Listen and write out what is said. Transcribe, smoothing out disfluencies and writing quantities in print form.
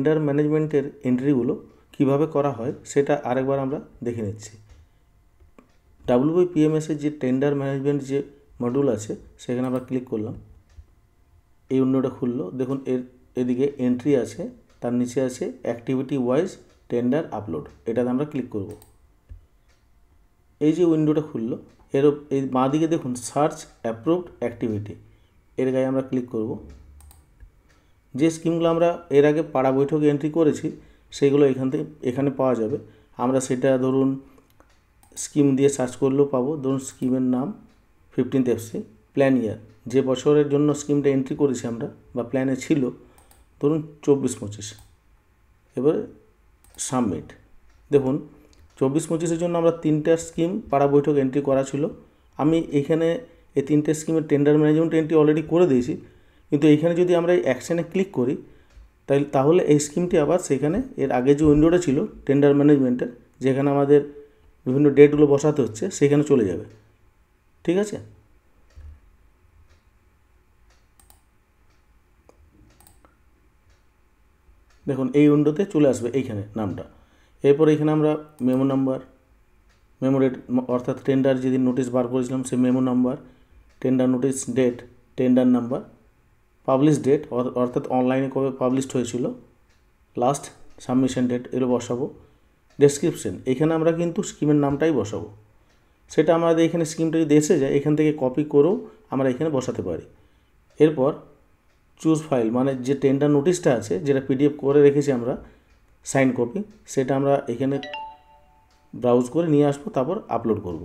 Tender ম্যানেজমেন্টের এন্ট্রিগুলো কিভাবে করা হয় সেটা আরেকবার আমরা দেখে নিচ্ছি। WBPMS-এর যে টেন্ডার ম্যানেজমেন্ট যে মডিউল আছে সেখানে আমরা ক্লিক করলাম, এই উইন্ডোটা খুললো। দেখুন এদিকে এন্ট্রি আছে, তার নিচে আছে অ্যাক্টিভিটি ওয়াইজ টেন্ডার আপলোড, এটাতে আমরা ক্লিক করব। এই যে উইন্ডোটা খুললো এই বাঁ দিকে দেখুন সার্চ অ্যাপ্রুভড অ্যাক্টিভিটি, এর গায়ে আমরা ক্লিক করব। যে স্কিমগুলো আমরা এর আগে পাড়া বৈঠকে এন্ট্রি করেছি সেগুলো এখানে পাওয়া যাবে। আমরা সেটা ধরুন স্কিম দিয়ে সার্চ করলেও পাবো। ধরুন স্কিমের নাম 15th FC, প্ল্যান ইয়ার, যে বছরের জন্য স্কিমটা এন্ট্রি করেছি আমরা বা প্ল্যানে ছিল, ধরুন 24-25। এবারে সাবমিট। দেখুন 24-25-এর জন্য আমরা 3টা স্কিম পাড়া বৈঠক এন্ট্রি করা ছিল। আমি এখানে এই 3টে স্কিমের টেন্ডার ম্যানেজমেন্ট এন্ট্রি অলরেডি করে দিয়েছি, কিন্তু এইখানে যদি আমরা এই অ্যাকশানে ক্লিক করি তাহলে এই স্কিমটি আবার সেখানে এর আগে যে উইন্ডোটা ছিল টেন্ডার ম্যানেজমেন্টের, যেখানে আমাদের বিভিন্ন ডেটগুলো বসাতে হচ্ছে, সেখানে চলে যাবে। ঠিক আছে, দেখুন এই উইন্ডোতে চলে আসবে এইখানে নামটা। এরপর এখানে আমরা মেমো নাম্বার, মেমো ডেট অর্থাৎ টেন্ডার যেদিন নোটিশ বার করেছিলাম সেই memo number, tender notice date, tender number, publish date অর্থাৎ অনলাইনে কবে পাবলিশড হয়েছিল, লাস্ট সাবমিশন ডেট, এগুলো বসাবো। ডেসক্রিপশন, এখানে আমরা কিন্তু স্কিমের নামটাই বসাবো। সেটা আমাদের এখানে স্কিমটা যদি এসে যায় এখান থেকে কপি করেও আমরা এখানে বসাতে পারি। এরপর চুজ ফাইল, মানে যে টেন্ডার নোটিশটা আছে যেটা PDF করে রেখেছি আমরা সাইন কপি, সেটা আমরা এখানে ব্রাউজ করে নিয়ে আসবো, তারপর আপলোড করব।